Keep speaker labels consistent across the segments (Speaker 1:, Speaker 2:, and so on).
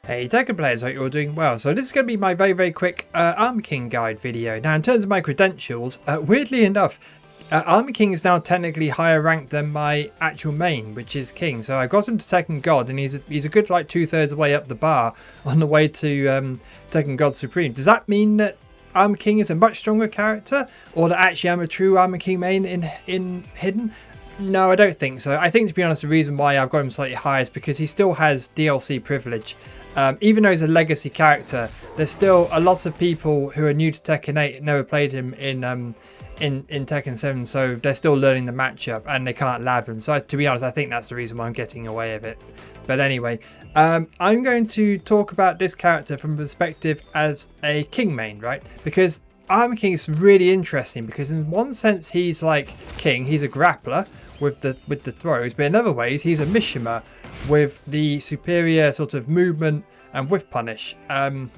Speaker 1: Hey Tekken players, hope you're all doing well. So this is going to be my very quick Armor King guide video. Now in terms of my credentials, weirdly enough, Armor King is now technically higher ranked than my actual main, which is King. So I got him to Tekken God, and he's a good like 2/3 of the way up the bar on the way to Tekken God Supreme. Does that mean that Armor King is a much stronger character, or that actually I'm a true Armor King main in Hidden? No, I don't think so. I think, to be honest, the reason why I've got him slightly higher is because he still has DLC privilege. Even though he's a legacy character, there's still a lot of people who are new to Tekken 8 never played him in Tekken 7, so they're still learning the matchup and they can't lab him. So to be honest, I think that's the reason why I'm getting away with it. But anyway, I'm going to talk about this character from a perspective as a King main, right? Because Armor King is really interesting because in one sense he's like King, he's a grappler with the throws, but in other ways he's a Mishima with the superior sort of movement and whiff punish and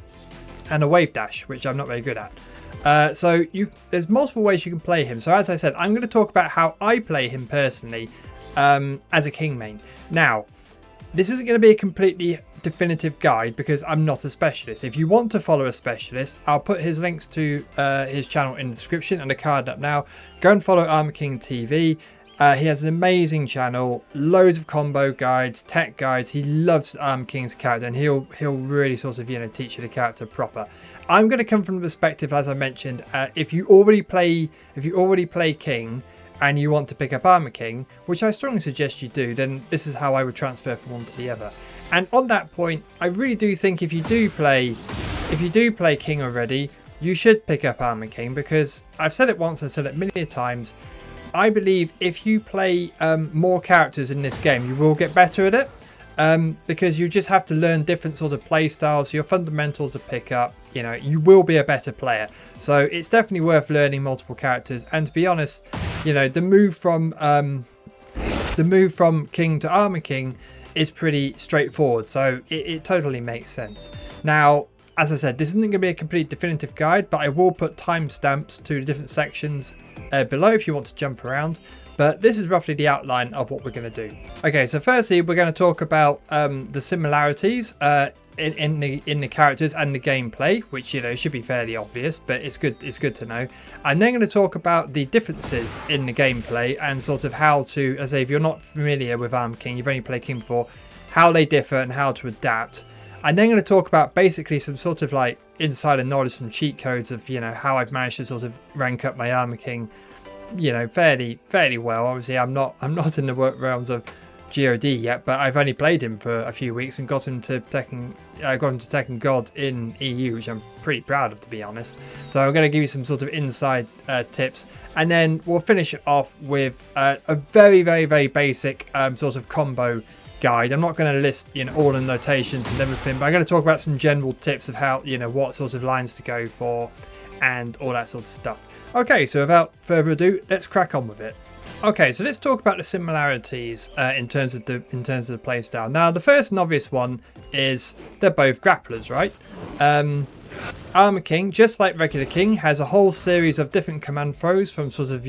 Speaker 1: a wave dash, which I'm not very good at. So there's multiple ways you can play him. So as I said, I'm going to talk about how I play him personally as a King main. Now, this isn't going to be a completely definitive guide because I'm not a specialist. If you want to follow a specialist, I'll put his links to his channel in the description and a card up now. Go and follow Armor King TV. He has an amazing channel, loads of combo guides, tech guides. He loves Armor King's character, and he'll really sort of teach you the character proper. I'm going to come from the perspective, as I mentioned, if you already play King and you want to pick up Armor King, which I strongly suggest you do, then this is how I would transfer from one to the other. And on that point, I really do think if you do play King already, you should pick up Armor King, because I've said it once, I've said it many times. I believe if you play more characters in this game, you will get better at it, because you just have to learn different sort of play styles. Your fundamentals to pick up. You will be a better player. So it's definitely worth learning multiple characters. And to be honest, the move from King to Armor King is pretty straightforward. So it totally makes sense. Now, as I said, this isn't going to be a complete definitive guide, but I will put timestamps to the different sections below if you want to jump around. But this is roughly the outline of what we're going to do. Okay, so firstly, we're going to talk about the similarities in the characters and the gameplay, which should be fairly obvious, but it's good to know. I'm then going to talk about the differences in the gameplay and sort of how to, as if you're not familiar with Armor King, you've only played King before, how they differ and how to adapt. I'm then going to talk about basically some sort of like insider knowledge, some cheat codes of how I've managed to sort of rank up my Armor King, fairly well. Obviously, I'm not in the work realms of God yet, but I've only played him for a few weeks and got him to Tekken God in EU, which I'm pretty proud of, to be honest. So I'm going to give you some sort of inside tips, and then we'll finish it off with a very basic sort of combo guide. I'm not going to list all the notations and everything, but I'm going to talk about some general tips of how what sort of lines to go for and all that sort of stuff. Okay, so without further ado, let's crack on with it. Okay, so let's talk about the similarities in terms of the playstyle. Now, the first and obvious one is they're both grapplers, right? Armor King, just like regular King, has a whole series of different command throws from sort of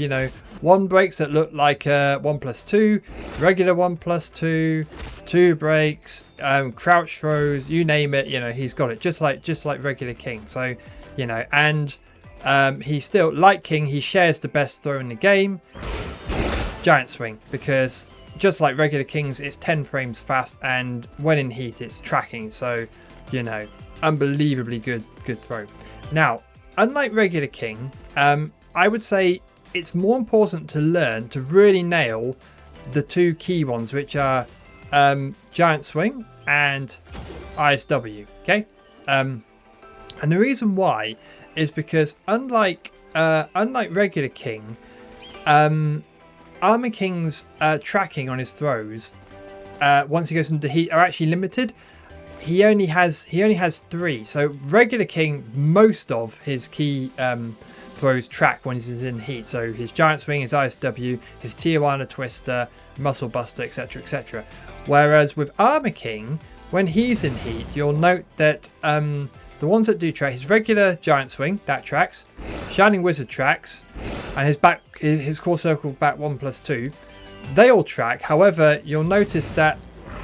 Speaker 1: one breaks that look like 1+2, regular 1+2, 2 breaks, crouch throws, you name it. He's got it just like regular King. So and he's still like King. He shares the best throw in the game, Giant Swing, because just like regular Kings, it's 10 frames fast, and when in heat, it's tracking. So unbelievably good throw. Now, unlike regular King, I would say it's more important to learn to really nail the two key ones, which are Giant Swing and ISW. Okay, and the reason why is because unlike regular King, Armor King's tracking on his throws once he goes into heat are actually limited. He only has 3. So regular King, most of his key throws track when he's in heat. So his Giant Swing, his ISW, his Tijuana Twister, Muscle Buster, etc, etc. Whereas with Armor King, when he's in heat, you'll note that the ones that do track, his regular Giant Swing, that tracks, Shining Wizard tracks, and his core circle back 1+2, they all track. However, you'll notice that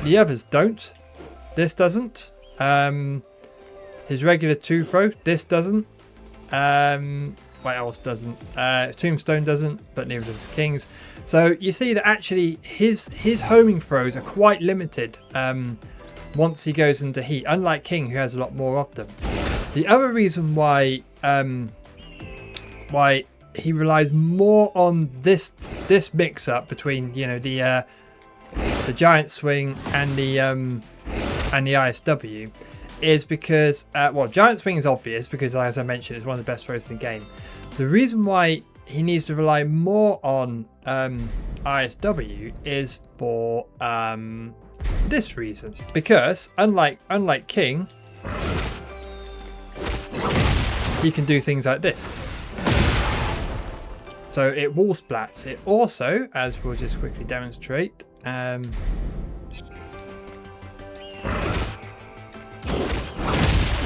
Speaker 1: the others don't. This doesn't. His regular 2 throw, this doesn't. What else doesn't? Tombstone doesn't, but neither does King's. So you see that actually his homing throws are quite limited once he goes into heat, unlike King, who has a lot more of them. The other reason why he relies more on this mix-up between, you know, the giant swing and the ISW is because, well, giant swing is obvious because, as I mentioned, it's one of the best throws in the game. The reason why he needs to rely more on ISW is for this reason, because unlike King, he can do things like this. So it wall splats. It also, as we'll just quickly demonstrate,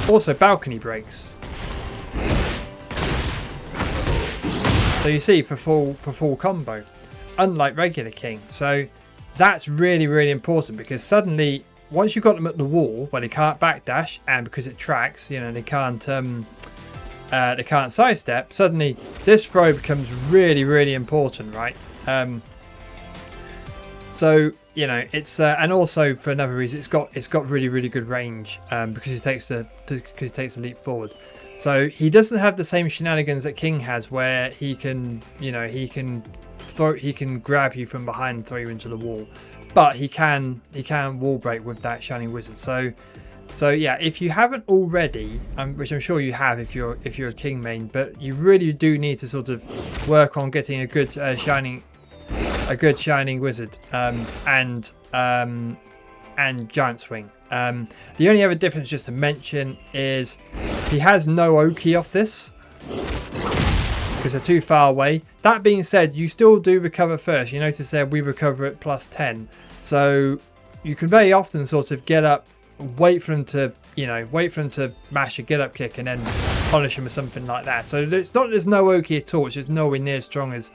Speaker 1: also balcony breaks. So you see, for full combo, unlike regular King. So that's really important, because suddenly once you've got them at the wall where they can't backdash, and because it tracks, you know, they can't sidestep, suddenly this throw becomes really important, right? So, you know, it's and also for another reason, it's got really good range because he takes the leap forward. So he doesn't have the same shenanigans that King has, where he can, you know, he can grab you from behind and throw you into the wall, but he can wall break with that Shining Wizard. So yeah, if you haven't already, which I'm sure you have if you're a King main, but you really do need to sort of work on getting a good Shining Wizard and Giant Swing. The only other difference, just to mention, is he has no Oki off this because they're too far away. That being said, you still do recover first. You notice there we recover at +10, so you can very often sort of get up, wait for them to mash a get up kick and then punish him with something like that. So it's not, there's no Oki at all. It's just nowhere near as strong as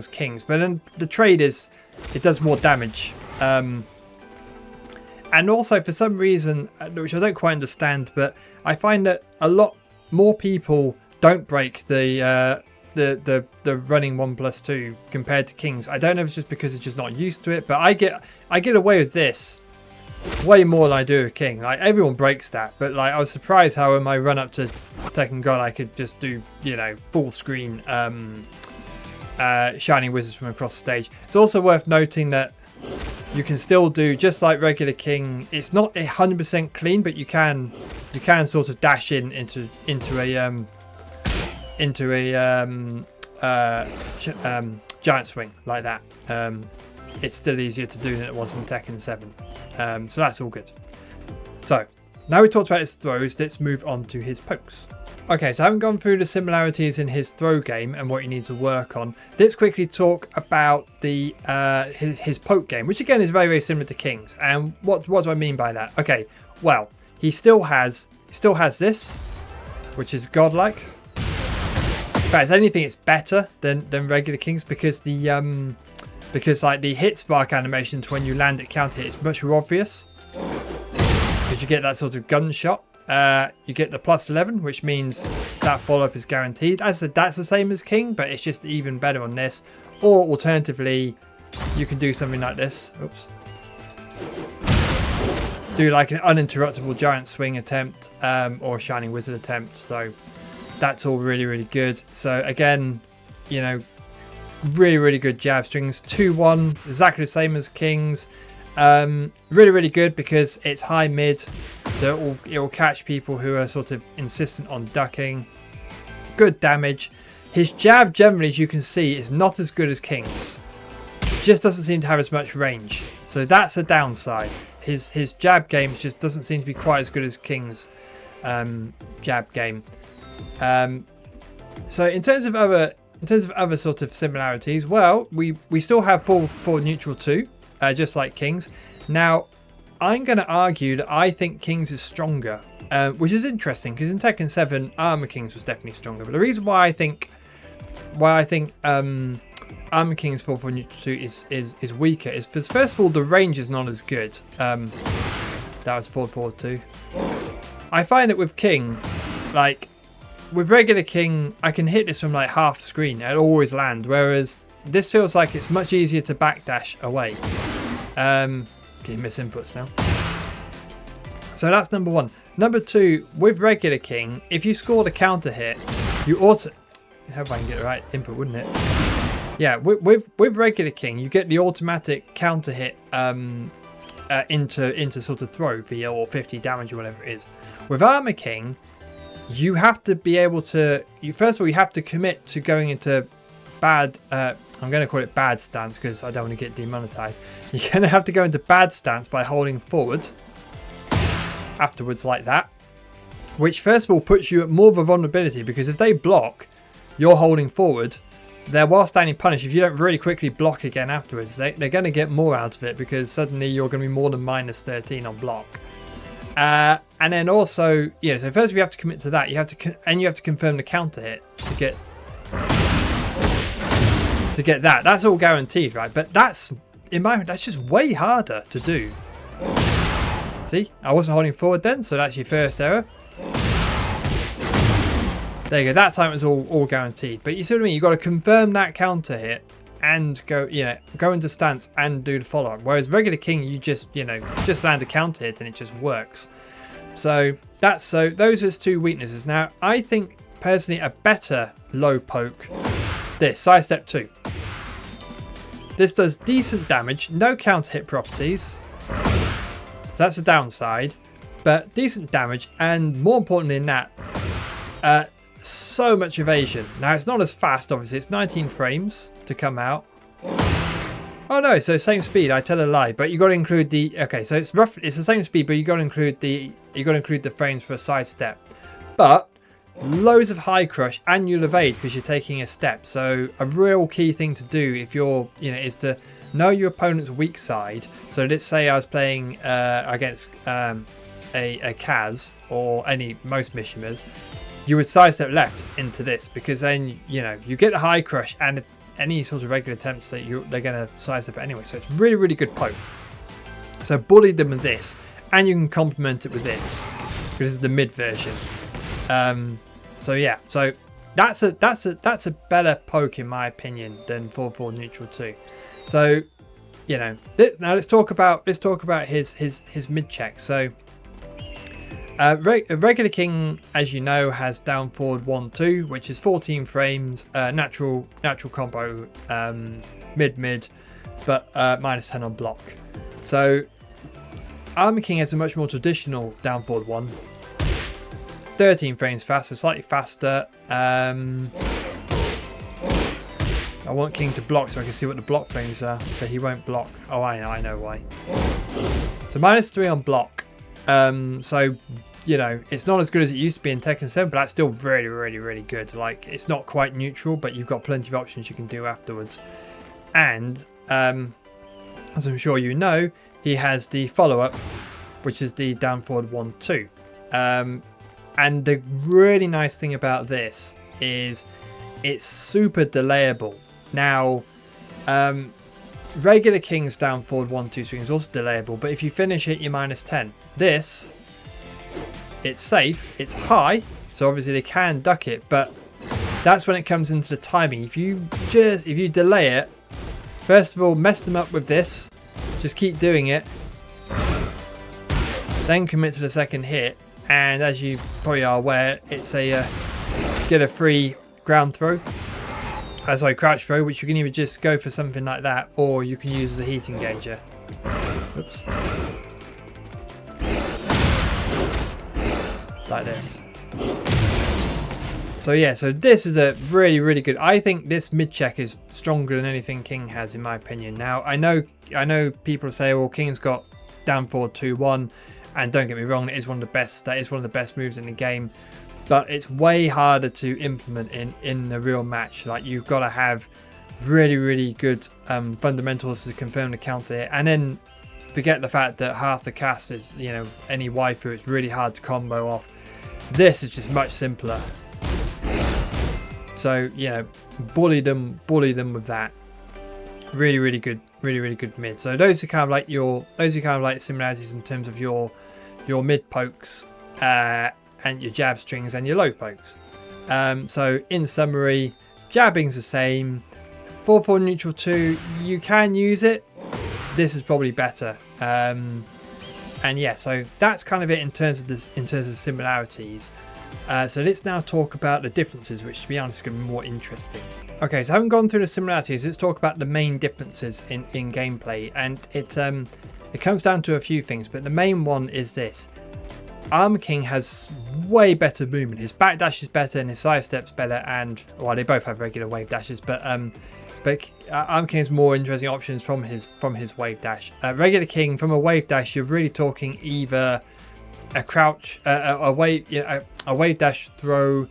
Speaker 1: King's. But then the trade is, it does more damage. And also, for some reason, which I don't quite understand, but I find that a lot more people don't break the running 1+2 compared to Kings. I don't know if it's just because it's just not used to it, but I get away with this way more than I do with King. Like, everyone breaks that, but like, I was surprised how in my run up to Tekken God I could just do, you know, full screen Shining Wizards from across the stage. It's also worth noting that you can still do, just like regular King, it's not 100% clean, but you can sort of dash into a giant swing like that. It's still easier to do than it was in Tekken 7. So that's all good. So now we talked about his throws, let's move on to his pokes. Okay, so I haven't gone through the similarities in his throw game and what you need to work on. Let's quickly talk about the his poke game, which again is very similar to King's. And what do I mean by that? Okay, well, he still has this, which is godlike. In fact, if anything, it's better than regular King's, because because like the hit spark animations when you land at counter hit is much more obvious, because you get that sort of gunshot. You get the +11, which means that follow-up is guaranteed. As I said, that's the same as King, but it's just even better on this. Or alternatively, you can do something like this. Oops. Do like an uninterruptible giant swing attempt or a Shining Wizard attempt. So that's all really good. So again, you know, really good jab strings. 2-1, exactly the same as King's. Really good because it's high mid, so it will catch people who are sort of insistent on ducking. Good damage. His jab generally, as you can see, is not as good as King's. It just doesn't seem to have as much range, so that's a downside. His jab game just doesn't seem to be quite as good as King's jab game. So in terms of other sort of similarities, well, we still have full neutral 2. Just like King's. Now, I'm going to argue that I think King's is stronger, which is interesting because in Tekken 7, Armor King's was definitely stronger. But the reason why I think Armor King's full neutral 2 is weaker is because, first of all, the range is not as good. That was forward, forward 2. I find that with King, like, with regular King, I can hit this from like half screen. It'll always land. Whereas this feels like it's much easier to backdash away. Okay, miss inputs now. So that's number 1. Number 2, with regular King, if you scored a counter hit, you auto... I hope I can get the right input, wouldn't it? Yeah, with regular King, you get the automatic counter hit into sort of throw for your 50 damage or whatever it is. With Armor King, you have to be able to... First of all, you have to commit to going into bad... I'm going to call it bad stance because I don't want to get demonetized. You're going to have to go into bad stance by holding forward afterwards like that. Which first of all puts you at more of a vulnerability, because if they block, you're holding forward. They're while standing punish. If you don't really quickly block again afterwards, they're going to get more out of it, because suddenly you're going to be more than minus 13 on block. And then also, yeah, so first you have to commit to that. You have to confirm the counter hit to get that. That's all guaranteed, right? But that's, in my mind, that's just way harder to do. See, I wasn't holding forward then, so that's your first error. There you go. That time it was all guaranteed. But you see what I mean? You've got to confirm that counter hit and go into stance and do the follow up. Whereas regular King, you just land a counter hit and it just works. So those are 2 weaknesses. Now I think personally a better low poke, this sidestep 2. This does decent damage, no counter hit properties. So that's a downside, but decent damage, and more importantly than that, so much evasion. Now it's not as fast, obviously. It's 19 frames to come out. Oh no, so same speed. I tell a lie, but you got to include the. Okay, so it's roughly the same speed, but you got to include the frames for a sidestep. But loads of high crush, and you'll evade because you're taking a step. So a real key thing to do if you're is to know your opponent's weak side. So let's say I was playing against a Kaz or most Mishimas. You would sidestep left into this, because then you get a high crush, and any sort of regular attempts that they're going to sidestep it anyway. So it's really, really good poke. So bully them with this, and you can complement it with this, because this is the mid version. So yeah, so that's a better poke in my opinion than 4/4 neutral 2. So now let's talk about his mid check. So. Regular King, as you know, has down forward 1/2, which is 14 frames, natural combo, mid, but minus 10 on block. So Armor King has a much more traditional down forward 1, 13 frames faster, slightly faster. I want King to block so I can see what the block frames are, but he won't block. Oh, I know why. So minus 3 on block. So it's not as good as it used to be in Tekken 7, but that's still really, really, really good. Like, it's not quite neutral, but you've got plenty of options you can do afterwards. And as I'm sure you know, he has the follow-up, which is the down forward 1/2. And the really nice thing about this is it's super delayable. Now, regular King's down forward 1/2 swing is also delayable, but if you finish it, you're minus 10. This, it's safe, it's high, so obviously they can duck it, but that's when it comes into the timing. If you delay it, first of all, mess them up with this, just keep doing it, then commit to the second hit, and as you probably are aware, it's a get a free ground throw. Sorry, crouch throw, which you can either just go for something like that, or you can use as a heat engager. Oops. Like this. So yeah, so this is a really, really good. I think this mid check is stronger than anything King has, in my opinion. Now I know people say, well, King's got down forward 2/1, and don't get me wrong, it is one of the best. That is one of the best moves in the game. But it's way harder to implement in a real match. Like, you've got to have really, really good fundamentals to confirm the counter hit, and then forget the fact that half the cast is any waifu. It's really hard to combo off. This is just much simpler. So bully them with that. really good mid. So those are kind of like similarities in terms of your mid pokes and your jab strings and your low pokes. So in summary, jabbing's the same. 4/4 neutral 2, you can use it. This is probably better. And yeah, so that's kind of it in terms of similarities. So let's now talk about the differences, which to be honest is going to be more interesting. Okay, so having gone through the similarities, let's talk about the main differences in gameplay. And it comes down to a few things, but the main one is this. Armor King has way better movement. His backdash is better and his side step's better, and well, they both have regular wave dashes, but Armor King has more interesting options from his wave dash. Regular King, from a wave dash, you're really talking either a crouch, a wave dash throw,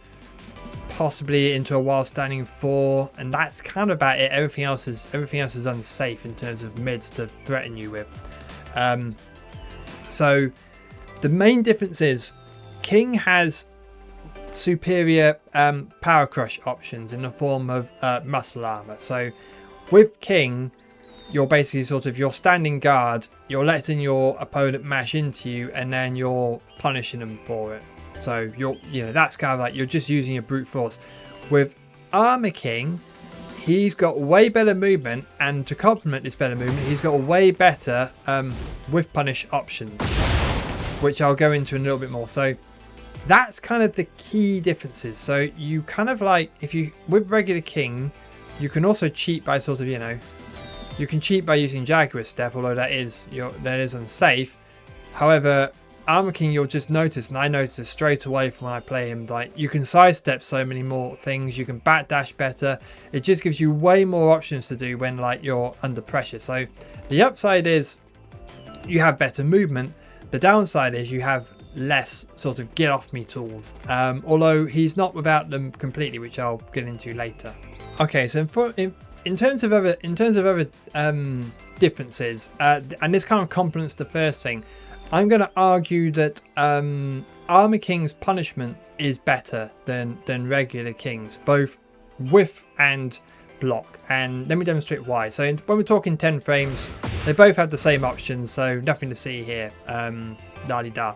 Speaker 1: possibly into a while standing 4, and that's kind of about it. Everything else is unsafe in terms of mids to threaten you with. So the main difference is King has superior power crush options in the form of muscle armor. So with King, you're basically you're standing guard, you're letting your opponent mash into you, and then you're punishing them for it. So that's kind of like you're just using your brute force. With Armor King, he's got way better movement, and to complement this better movement, he's got way better with punish options, which I'll go into in a little bit more. So that's kind of the key differences. So you kind of like, with regular King, you can also cheat by you can cheat by using Jaguar Step, although that is unsafe. However, Armor King, you'll just notice, and I noticed it straight away from when I play him, like you can sidestep so many more things, you can backdash better. It just gives you way more options to do when like you're under pressure. So the upside is you have better movement. The downside is you have less get off me tools. Although he's not without them completely, which I'll get into later. Okay, so in terms of other differences, and this kind of complements the first thing, I'm going to argue that Armor King's punishment is better than regular King's, both whiff and block. And let me demonstrate why. So when we're talking 10 frames, they both have the same options, so nothing to see here. La-di-da.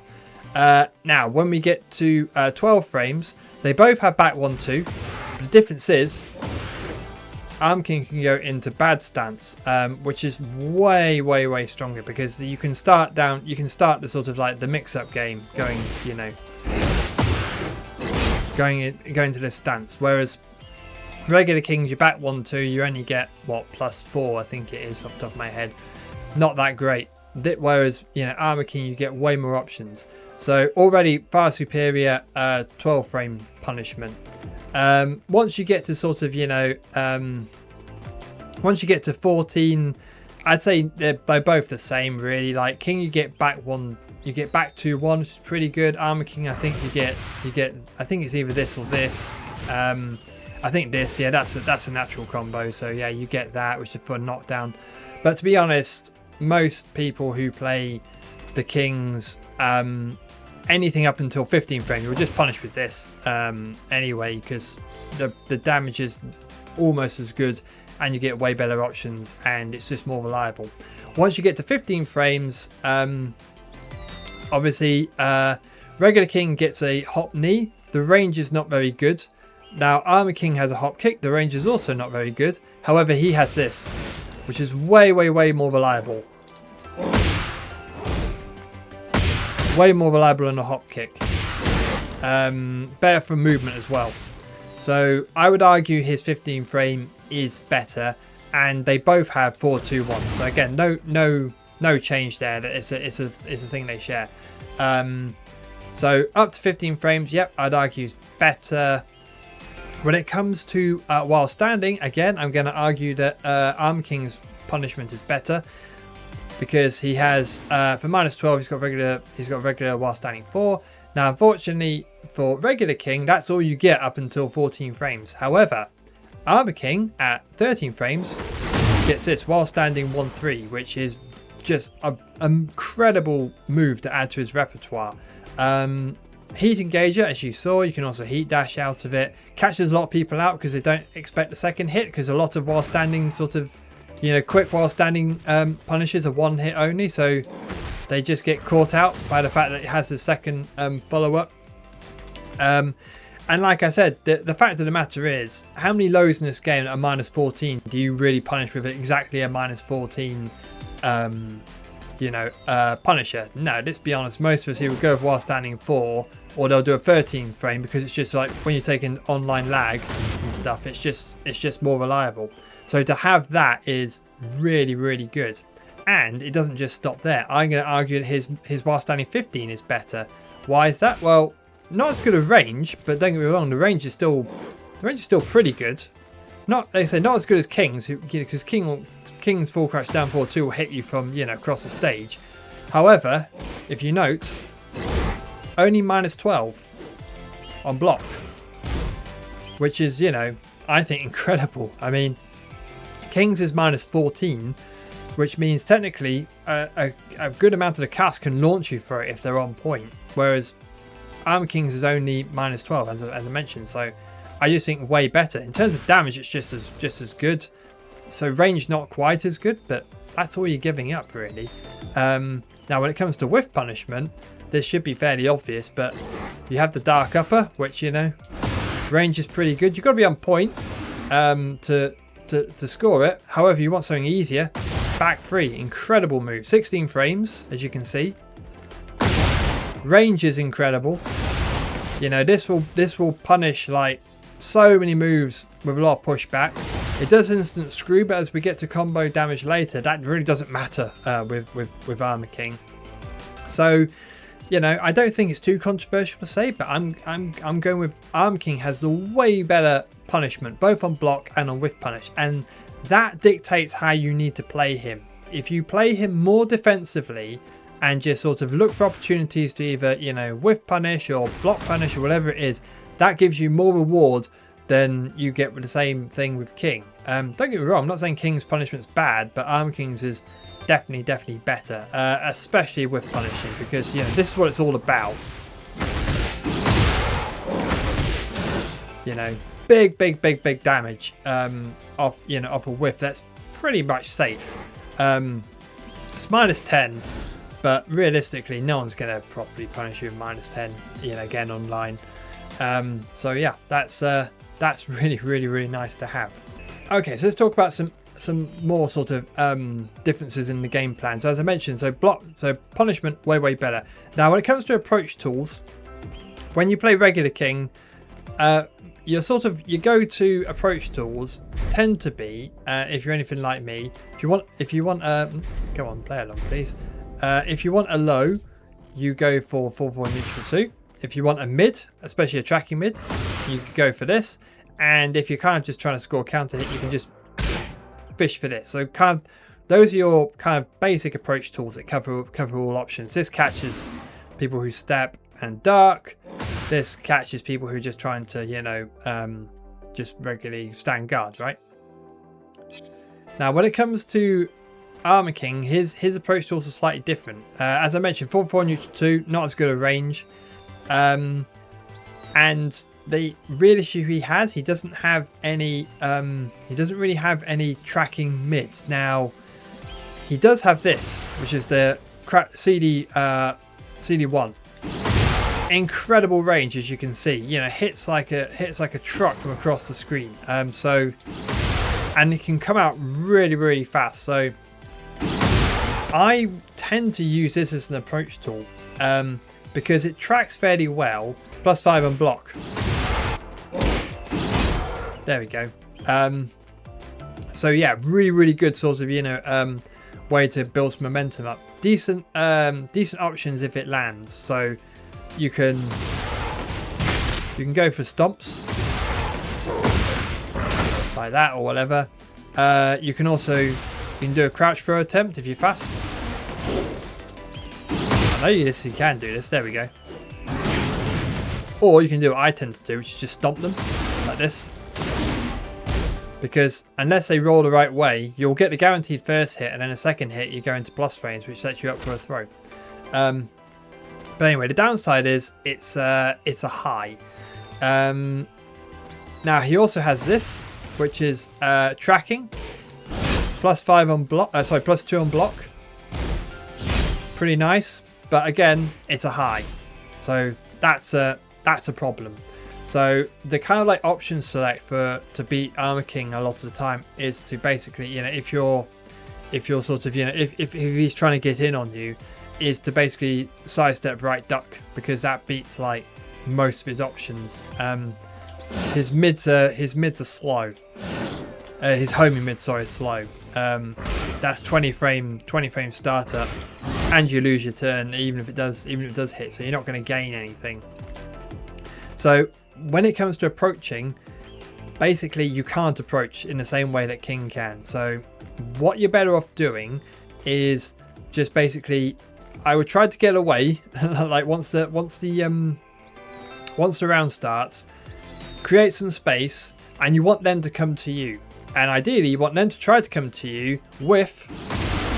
Speaker 1: Now, when we get to 12 frames, they both have back 1-2. The difference is Armor King can go into bad stance, which is way stronger, because you can start the like the mix-up game going into this stance, whereas regular Kings, you back 1-2, you only get +4, I think it is off the top of my head. Not that great. Whereas Armor King, you get way more options. So already far superior 12 frame punishment. Once you get to once you get to 14, I'd say they're both the same really. Like King, you get back 2-1, which is pretty good. Armor King, I think you get I think it's either this or this. I think this, yeah, that's a natural combo. So yeah, you get that, which is for knockdown. But to be honest, most people who play the Kings, anything up until 15 frame, you'll just punish with this anyway, because the damage is almost as good and you get way better options and it's just more reliable. Once you get to 15 frames, obviously regular King gets a hop knee. The range is not very good. Now Armor King has a hop kick. The range is also not very good. However, he has this, which is way more reliable. Way more reliable than a hop kick. Better for movement as well. So I would argue his 15 frame is better, and they both have 4-2-1. So again, no change there. It's a thing they share. So up to 15 frames, yep, I'd argue is better. When it comes to while standing, again, I'm going to argue that Armor King's punishment is better, because he has for -12 he's got regular while standing 4. Now unfortunately for regular King, that's all you get up until 14 frames. However, Armor King at 13 frames gets this while standing 1-3, which is just an incredible move to add to his repertoire. Heat Engager, as you saw, you can also heat dash out of it. Catches a lot of people out because they don't expect the second hit, because a lot of while standing You know, quick while standing punishes are 1 hit only, so they just get caught out by the fact that it has a second follow-up. And like I said, the fact of the matter is, how many lows in this game at a -14 do you really punish with exactly a -14 punisher? No, let's be honest, most of us here will go with while standing 4, or they'll do a 13 frame, because it's just like when you're taking online lag and stuff, it's just more reliable. So to have that is really, really good. And it doesn't just stop there. I'm going to argue that his while standing 15 is better. Why is that? Well, not as good a range, but don't get me wrong, the range is still pretty good. Not, they say, not as good as King's, because King's full crouch down 4-2 will hit you from, across the stage. However, if you note, only -12 on block, which is, I think incredible. I mean, King's is -14, which means technically a good amount of the cast can launch you for it if they're on point, whereas Armor King's is only -12, as I mentioned. So I just think way better in terms of damage. It's just as good. So range not quite as good, but that's all you're giving up really. Now when it comes to whiff punishment, this should be fairly obvious, but you have the dark upper, which range is pretty good. You've got to be on point to score it. However, you want something easier. Back 3, incredible move, 16 frames as you can see. Range is incredible. This will punish like so many moves with a lot of pushback. It does instant screw, but as we get to combo damage later, that really doesn't matter with Armor King. So, I don't think it's too controversial to say, but I'm going with Armor King has the way better punishment, both on block and on whiff punish, and that dictates how you need to play him. If you play him more defensively and just sort of look for opportunities to either, whiff punish or block punish or whatever it is, that gives you more reward than you get with the same thing with King. Don't get me wrong, I'm not saying King's punishment's bad, but Armor King's is definitely better, especially with punishing, because this is what it's all about. Big damage off a whiff. That's pretty much safe. It's -10, but realistically no one's going to properly punish you with -10 again online. So yeah, that's really nice to have. Okay, so let's talk about some more sort of differences in the game plan. So as I mentioned, so punishment way better. Now when it comes to approach tools, when you play regular King, your go-to approach tools tend to be, if you're anything like me, if you want come on, play along please. If you want a low, you go for 4-4 neutral 2. If you want a mid, especially a tracking mid, you could go for this. And if you're kind of just trying to score a counter hit, you can just fish for this. So those are your kind of basic approach tools that cover all options. This catches people who step and dark. This catches people who are just trying to, just regularly stand guard, right? Now, when it comes to Armor King, his approach tools are slightly different. As I mentioned, 4-4 neutral 2, not as good a range. And the real issue he doesn't have any, he doesn't really have any tracking mids. Now, he does have this, which is the CD1. Incredible range, as you can see. Hits like a truck from across the screen. And it can come out really fast. So I tend to use this as an approach tool because it tracks fairly well. +5 on block. There we go. So yeah, really good sort of way to build some momentum up. Decent options if it lands. So you can go for stomps like that or whatever. You can do a crouch throw attempt if you're fast. I know you can do this. There we go. Or you can do what I tend to do, which is just stomp them like this. Because unless they roll the right way, you'll get the guaranteed first hit, and then a second hit you go into plus frames, which sets you up for a throw. But anyway, the downside is it's a high. Now he also has this, which is tracking. +5 on block. Sorry, +2 on block. Pretty nice, but again, it's a high, so that's a problem. So the kind of like option select to beat Armor King a lot of the time is to basically, you know, if you're sort of, you know, if he's trying to get in on you, is to basically sidestep right duck, because that beats like most of his options. His mids are slow. His homing mid, sorry, is slow. That's 20 frame starter, and you lose your turn even if it does hit, so you're not going to gain anything. So when it comes to approaching, basically you can't approach in the same way that King can. So what you're better off doing is just basically, I would try to get away like once the round starts, create some space, and you want them to come to you, and ideally you want them to try to come to you, whiff,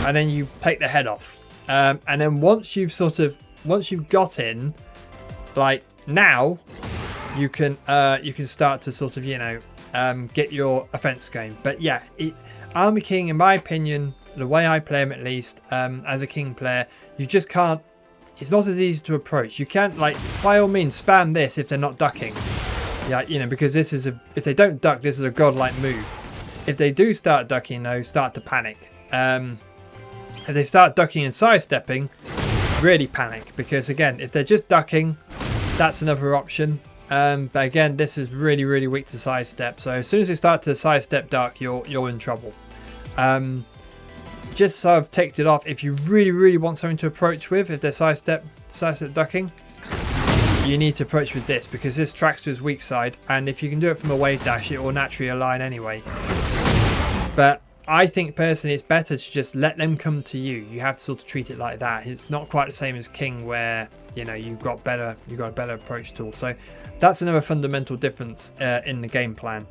Speaker 1: and then you take the head off. And then once you've got in, like now, you can start to sort of, you know, get your offense going. But yeah, Armor King, in my opinion, the way I play him at least, as a King player, you just can't. It's not as easy to approach. You can't, like, by all means spam this if they're not ducking. Yeah, you know, because this is if they don't duck, this is a godlike move. If they do start ducking, though, start to panic. If they start ducking and sidestepping, really panic, because again, if they're just ducking, that's another option. But again, this is really, really weak to sidestep. So as soon as they start to sidestep duck, you're in trouble. Just so I've ticked it off, if you really, really want something to approach with, if they're sidestep ducking, you need to approach with this, because this tracks to his weak side, and if you can do it from a wave dash, it will naturally align anyway. But I think personally it's better to just let them come to you. You have to sort of treat it like that. It's not quite the same as King, where, you know, you've got a better approach tool. So that's another fundamental difference in the game plan.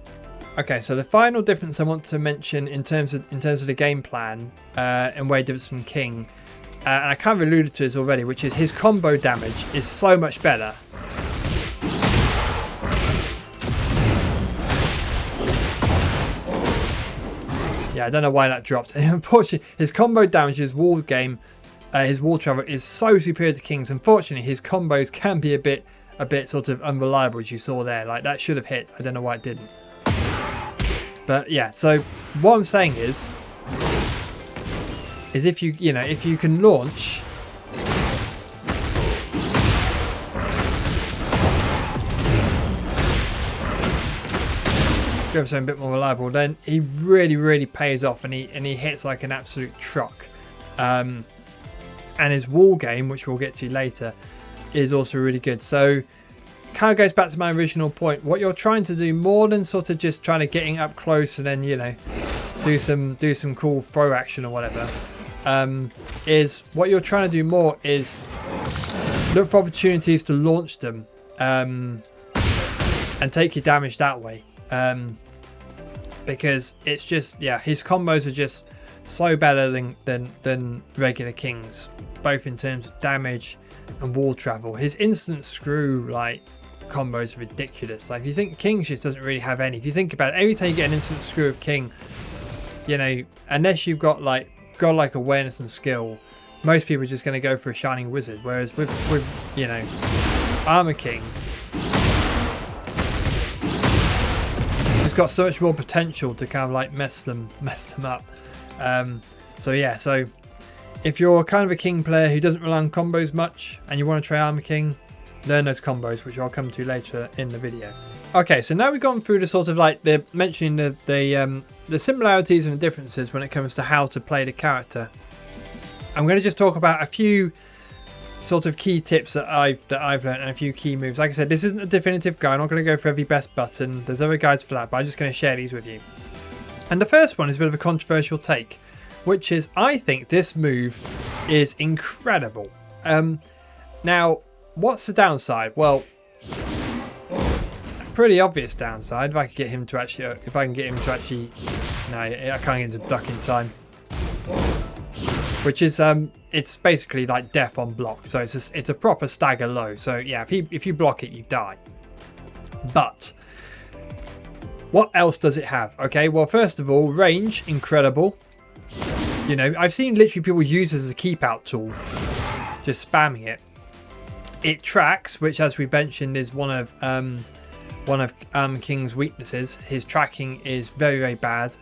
Speaker 1: Okay, so the final difference I want to mention in terms of the game plan and where it differs from King, and I kind of alluded to this already, which is his combo damage is so much better. Yeah, I don't know why that dropped. Unfortunately, his combo damage, his wall travel is so superior to King's. Unfortunately, his combos can be a bit sort of unreliable, as you saw there. Like, that should have hit. I don't know why it didn't. But yeah, so what I'm saying is if you can launch, go for something a bit more reliable, then he really, really pays off, and he hits like an absolute truck. And his wall game, which we'll get to later, is also really good. So kind of goes back to my original point. What you're trying to do, more than sort of just trying to getting up close and then, you know, do some cool throw action or whatever, is what you're trying to do more is look for opportunities to launch them, and take your damage that way. Because it's just, yeah, his combos are just so better than regular Kings, both in terms of damage and wall travel. His instant screw like combos are ridiculous. Like, if you think King just doesn't really have any. If you think about it, every time you get an instant screw of King, you know, unless you've got like godlike awareness and skill, most people are just going to go for a shining wizard. Whereas with you know, Armor King, he's got so much more potential to kind of like mess them up. So yeah, so if you're kind of a King player who doesn't rely on combos much and you want to try Armor King, learn those combos, which I'll come to later in the video. Okay, so now we've gone through the sort of like mentioning the similarities and the differences when it comes to how to play the character. I'm going to just talk about a few sort of key tips that I've learned, and a few key moves. Like I said, this isn't a definitive guide. I'm not going to go for every best button. There's other guides for that, but I'm just going to share these with you. And the first one is a bit of a controversial take, which is, I think this move is incredible. Now, what's the downside? Well, pretty obvious downside. If I can get him to actually, no, I can't get him to duck in time. Which is, it's basically like death on block. So it's a proper stagger low. So yeah, if you block it, you die. But what else does it have? Okay, well, first of all, range, incredible. You know, I've seen literally people use it as a keep out tool, just spamming it. It tracks, which, as we mentioned, is one of King's weaknesses. His tracking is very, very bad,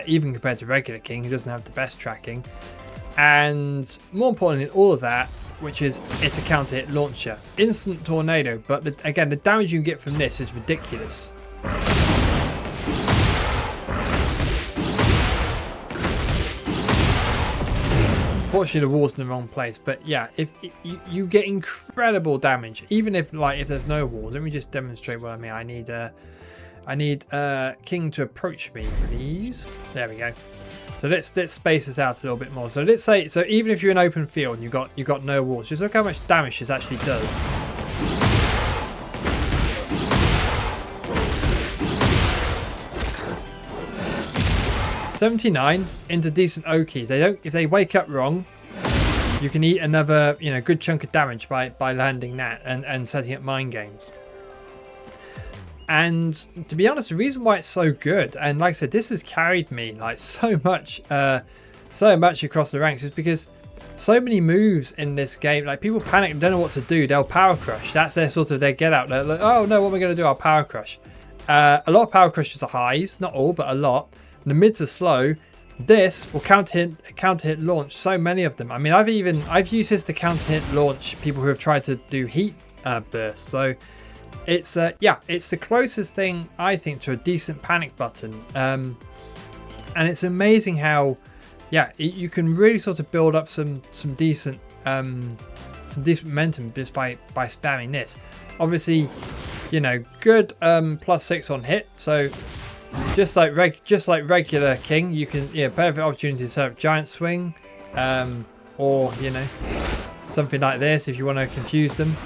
Speaker 1: even compared to regular King. He doesn't have the best tracking. And more importantly than all of that, which is it's a counter hit launcher. Instant tornado, but again, the damage you can get from this is ridiculous. Unfortunately, the wall's in the wrong place, but yeah, if you get incredible damage, even if there's no walls. Let me just demonstrate what I mean. I need King to approach me, please. There we go. So let's space this out a little bit more. So let's say, so even if you're in open field and you got no walls, just look how much damage this actually does. $79 into decent Okies. If they wake up wrong, you can eat another good chunk of damage by landing that and setting up mind games. And to be honest, the reason why it's so good, and like I said, this has carried me like so much across the ranks, is because so many moves in this game, like people panic and don't know what to do. They'll power crush. That's their sort of their get out. They're like, oh no, what am I going to do? I'll power crush. A lot of power crushes are highs, not all, but a lot. The mids are slow. This will counter hit launch so many of them. I mean, I've used this to counter hit launch people who have tried to do heat bursts. So it's it's the closest thing I think to a decent panic button. And it's amazing how you can really sort of build up some decent momentum just by spamming this. Obviously, good +6 on hit. So just like regular King, you can perfect opportunity to set up giant swing, or something like this if you want to confuse them.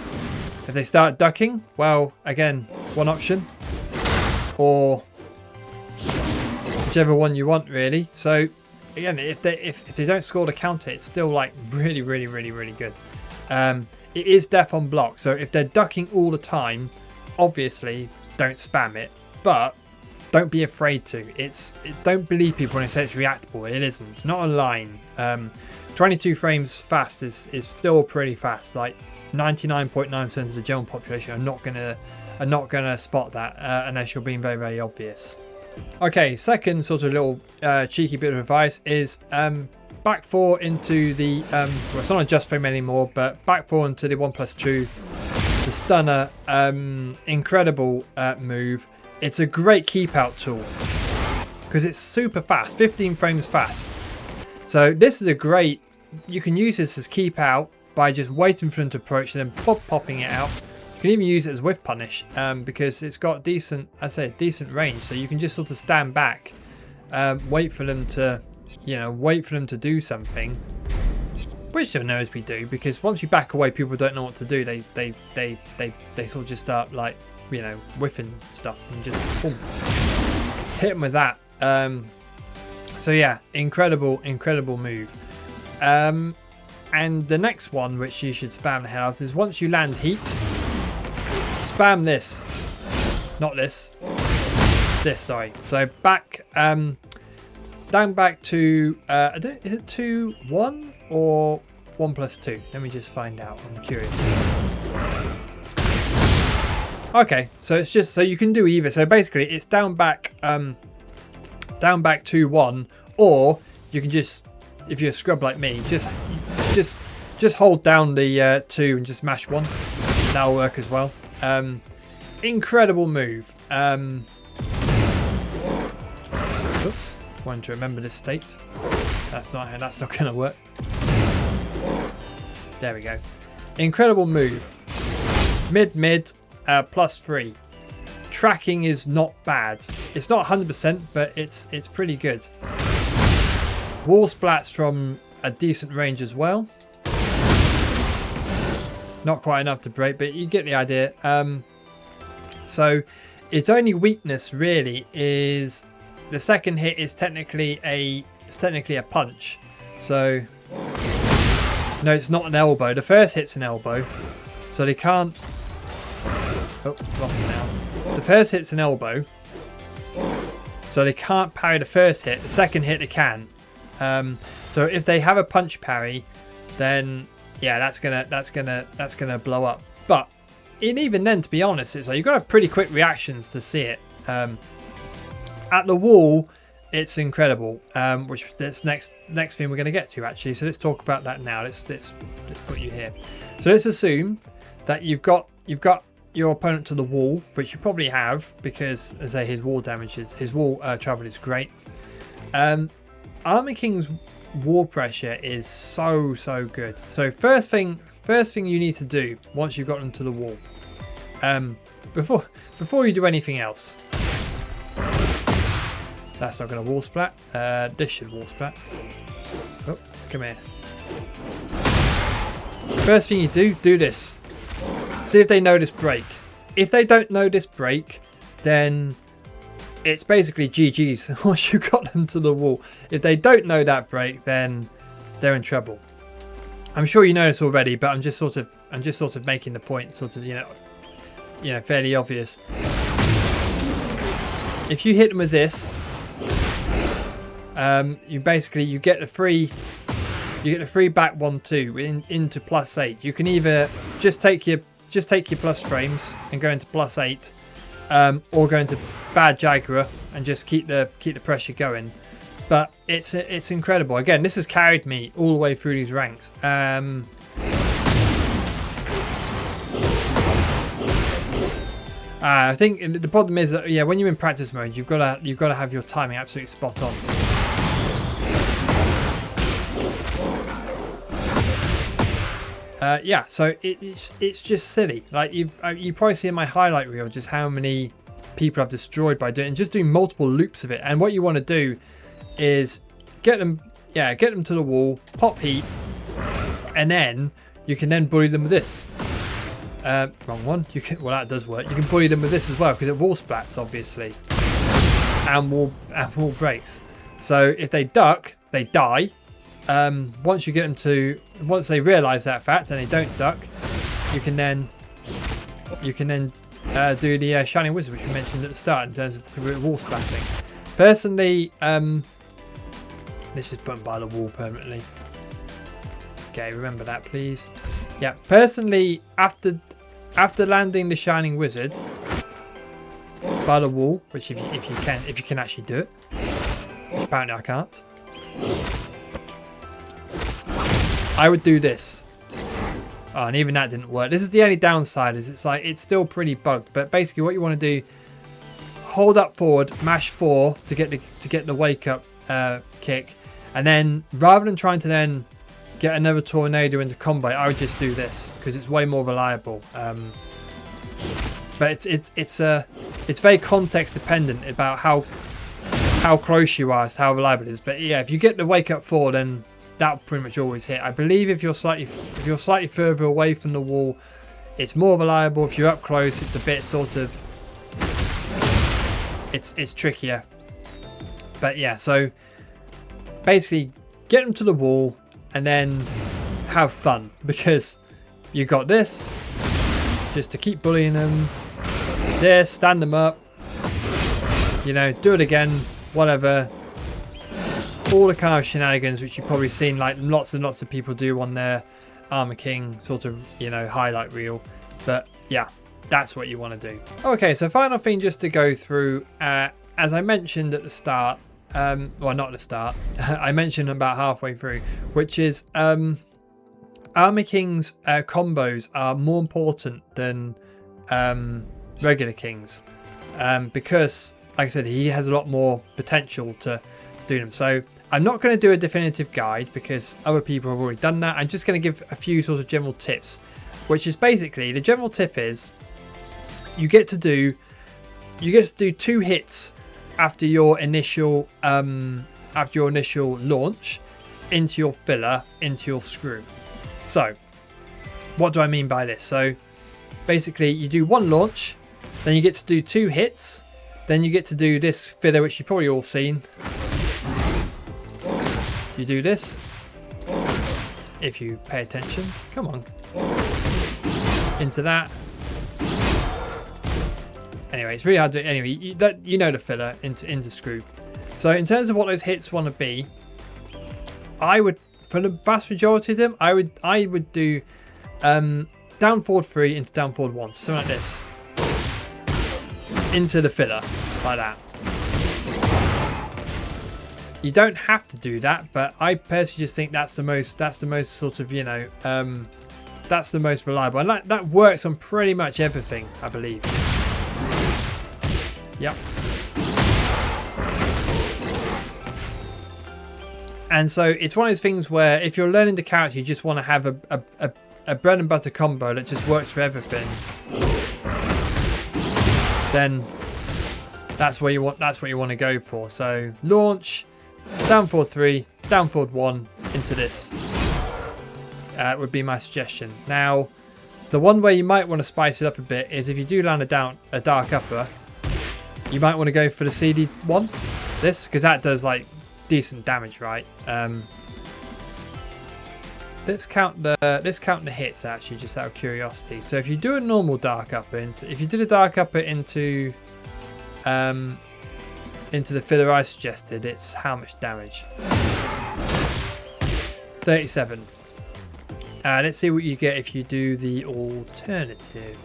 Speaker 1: If they start ducking, well, again, one option, or whichever one you want really. So again, if they don't score the counter, it's still like really good. It is death on block, so if they're ducking all the time, obviously don't spam it, but don't be afraid to. Don't believe people when they say it's reactable. It isn't. It's not online. 22 frames fast is still pretty fast. Like 99.9% of the general population are not gonna spot that unless you're being very, very obvious. Okay, second sort of little cheeky bit of advice is back 4 into the well, it's not a just frame anymore, but back 4 into the 1+2, the stunner, incredible move. It's a great keep out tool because it's super fast, 15 frames fast. So this is a great, you can use this as keep out by just waiting for them to approach and then popping it out. You can even use it as whiff punish because it's got decent range. So you can just sort of stand back, wait for them to do something, which they'll know as we do, because once you back away, people don't know what to do. They sort of just start like whiffing stuff and just boom, hit them with that. So yeah, incredible move. And the next one, which you should spam the hell out, is once you land heat, spam this, not this, sorry. So back, down back to is it 2-1 or 1+2? Let me just find out. I'm curious. Okay, so it's just, so you can do either. So basically it's down back 2-1, or you can just, if you're a scrub like me, just hold down the 2 and just mash 1. That'll work as well. Incredible move. Oops, wanted to remember this state. That's not gonna work. There we go. Incredible move. Mid. +3. Tracking is not bad. It's not 100%, but it's pretty good. Wall splats from a decent range as well. Not quite enough to break, but you get the idea. So its only weakness really is the second hit is technically a punch. So no, it's not an elbow. The first hit's an elbow, so they can't. Oh, lost it now. The first hit's an elbow, so they can't parry the first hit. The second hit they can. So if they have a punch parry, then yeah, that's gonna blow up. But even then, to be honest, it's like you've got to have pretty quick reactions to see it. At the wall, it's incredible. Which that's next thing we're going to get to actually. So let's talk about that now. Let's put you here. So let's assume that you've got your opponent to the wall, which you probably have because, as I say, his wall travel is great. Armor King's wall pressure is so good. So first thing you need to do once you've got them to the wall, before you do anything else. That's not going to wall splat. This should wall splat. Oh, come here. First thing you do this. See if they know this break. If they don't know this break, then it's basically GG's once you got them to the wall. If they don't know that break, then they're in trouble. I'm sure you know this already, but I'm just sort of making the point, sort of, you know, fairly obvious. If you hit them with this, you get the free back 1-2 into +8. You can either just take your plus frames and go into +8, or go into bad Jaguar and just keep the pressure going. But it's incredible. Again, this has carried me all the way through these ranks. I think the problem is that when you're in practice mode, you've got to have your timing absolutely spot on. So it's just silly. Like you probably see in my highlight reel just how many people I've destroyed by doing multiple loops of it. And what you want to do is get them to the wall, pop heat, and then you can then bully them with this. Wrong one. Well, that does work. You can bully them with this as well because it wall splats obviously, and wall breaks. So if they duck, they die. Once they realise that fact and they don't duck, you can then do the Shining Wizard, which we mentioned at the start in terms of wall splatting. Personally, let's just put them by the wall permanently. Okay, remember that, please. Yeah, personally, after landing the Shining Wizard by the wall, which if you can actually do it, which apparently I can't, I would do this. Oh, and even that didn't work. This is the only downside, is it's still pretty bugged. But basically, what you want to do: hold up forward, mash 4 to get the wake up kick, and then rather than trying to then get another tornado into combo, I would just do this because it's way more reliable. But it's very context dependent about how close you are as to how reliable it is. But yeah, if you get the wake up 4, then that'll pretty much always hit. I believe if you're slightly further away from the wall, it's more reliable. If you're up close, it's a bit sort of it's trickier. But yeah, so basically get them to the wall and then have fun, because you got this just to keep bullying them. There, stand them up, do it again, whatever. All the kind of shenanigans which you've probably seen like lots and lots of people do on their Armor King sort of highlight reel. But yeah, that's what you want to do. Okay, so final thing just to go through, as I mentioned at the start, well, not at the start, I mentioned about halfway through, which is Armor King's combos are more important than regular Kings, because like I said, he has a lot more potential to do them. So I'm not going to do a definitive guide because other people have already done that. I'm just going to give a few sort of general tips, which is basically, the general tip is you get to do 2 hits after your initial launch into your filler, into your screw. So what do I mean by this? So basically you do 1 launch, then you get to do 2 hits, then you get to do this filler, which you've probably all seen. You do this, if you pay attention, come on, into that. Anyway, it's really hard to, anyway, you know the filler into screw. So in terms of what those hits want to be, I would, for the vast majority of them, I would do down forward 3 into down forward 1, something like this, into the filler, like that. You don't have to do that, but I personally just think that's the most sort of, you know, that's the most reliable, and that works on pretty much everything, I believe. Yep. And so it's one of those things where if you're learning the character, you just want to have a bread and butter combo that just works for everything. Then that's what you want to go for. So launch, down forward 3, down forward 1 into this. Would be my suggestion. Now, the one way you might want to spice it up a bit is if you do land a dark upper, you might want to go for the CD1, this, because that does like decent damage, right? Let's count the hits actually, just out of curiosity. So if you do a normal dark upper, if you did a dark upper into the filler I suggested, it's how much damage? 37. Let's see what you get if you do the alternative.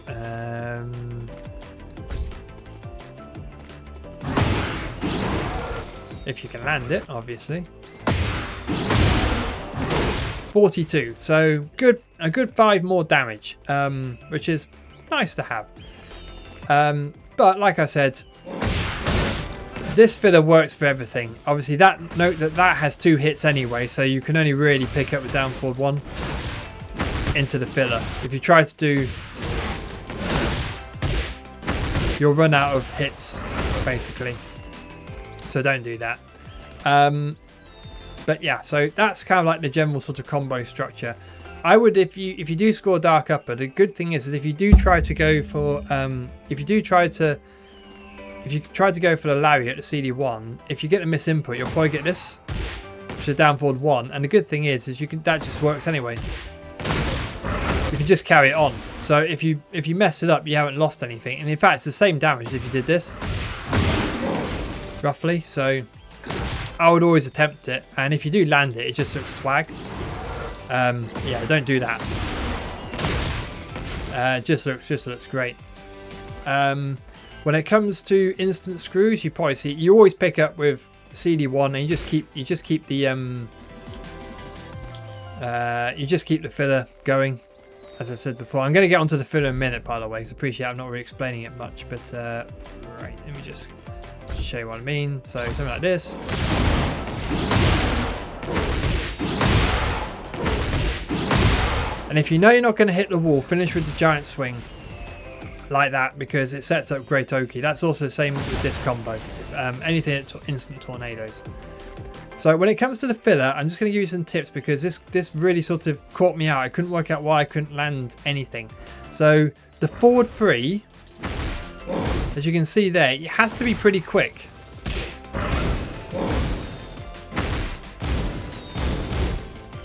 Speaker 1: If you can land it, obviously. 42. So a good 5 more damage, which is nice to have. But like I said, this filler works for everything. Obviously, note that has 2 hits anyway, so you can only really pick up with down forward 1 into the filler. If you try to do, you'll run out of hits basically. So don't do that. But yeah, so that's kind of like the general sort of combo structure. I would, if you do score dark upper, the good thing is if you do try to go for if you try to go for the lariat, the CD1, if you get the miss input, you'll probably get this, which is down forward 1. And the good thing is that just works anyway. You can just carry it on. So if you mess it up, you haven't lost anything. And in fact, it's the same damage if you did this, roughly. So I would always attempt it. And if you do land it, it just looks swag. Yeah, don't do that. Just looks great. When it comes to instant screws, you probably see you always pick up with CD1, and you just keep the filler going. As I said before, I'm going to get onto the filler in a minute, by the way, because I appreciate I'm not really explaining it much. But right, let me just show you what I mean. So something like this. And if you know you're not going to hit the wall, finish with the giant swing. Like that, because it sets up Great Oki. That's also the same with this combo. Anything instant tornadoes. So when it comes to the filler, I'm just going to give you some tips, because this really sort of caught me out. I couldn't work out why I couldn't land anything. So the forward 3, as you can see there, it has to be pretty quick.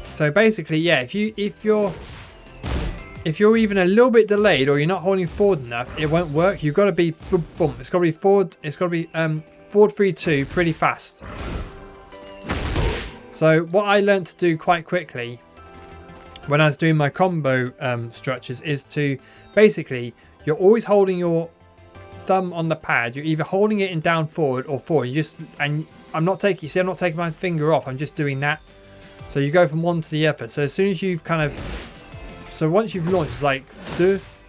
Speaker 1: So basically, yeah, if you're even a little bit delayed, or you're not holding forward enough, it won't work. You've got to be boom. It's got to be forward. It's got to be forward 3-2 pretty fast. So what I learned to do quite quickly when I was doing my combo structures is to basically, you're always holding your thumb on the pad. You're either holding it in down forward or forward. I'm not taking my finger off. I'm just doing that. So you go from one to the other. So as soon as you've so once you've launched, it's like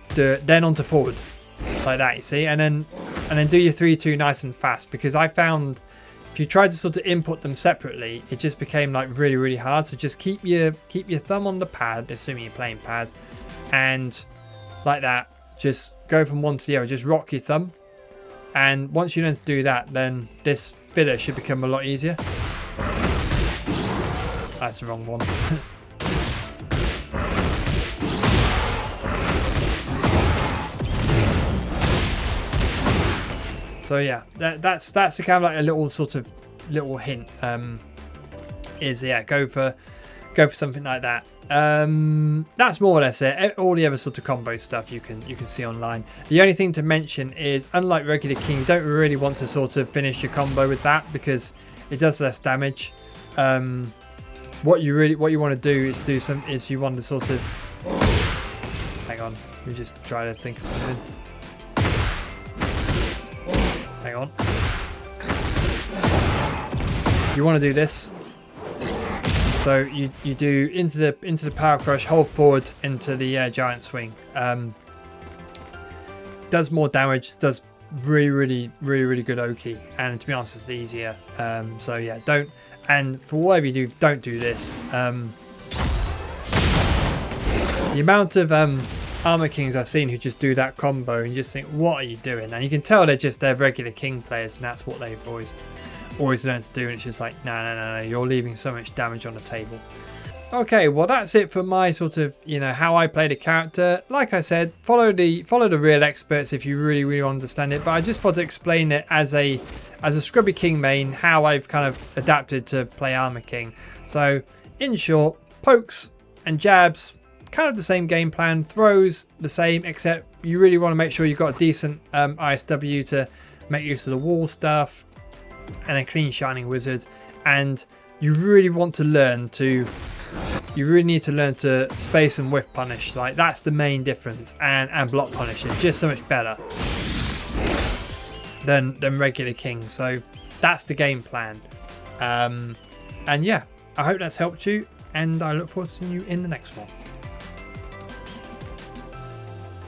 Speaker 1: then onto forward, like that, you see, and then do your 3-2 nice and fast. Because I found if you tried to sort of input them separately, it just became like really, really hard. So just keep your thumb on the pad, assuming you're playing pad, and like that, just go from one to the other. Just rock your thumb, and once you learn to do that, then this filler should become a lot easier. That's the wrong one. So yeah, that's the kind of like a little hint. Is yeah, go for something like that. That's more or less it. All the other sort of combo stuff you can see online. The only thing to mention is, unlike regular king, you don't really want to sort of finish your combo with that, because it does less damage. what you want to do is you want to sort of, hang on, let me just try to think of something. Hang on. You want to do this. So you do into the power crush, hold forward into the giant swing. Does more damage, does really good Oki, and to be honest, it's easier. So yeah, don't, and for whatever you do, don't do this. The amount of Armor Kings I've seen who just do that combo and you just think, what are you doing? And you can tell they're regular King players, and that's what they've always learned to do. And it's just like, no, you're leaving so much damage on the table. Okay, well that's it for my sort of, how I play the character. Like I said, follow the real experts if you really want to understand it. But I just thought to explain it as a Scrubby King main, how I've kind of adapted to play Armor King. So in short, pokes and jabs, kind of the same game plan. Throws the same, except you really want to make sure you've got a decent ISW to make use of the wall stuff, and a clean shining wizard. And you really want to learn to. You really need to learn to space and whiff punish. Like, that's the main difference. And block punish is just so much better than regular King. So that's the game plan. And yeah, I hope that's helped you, and I look forward to seeing you in the next one.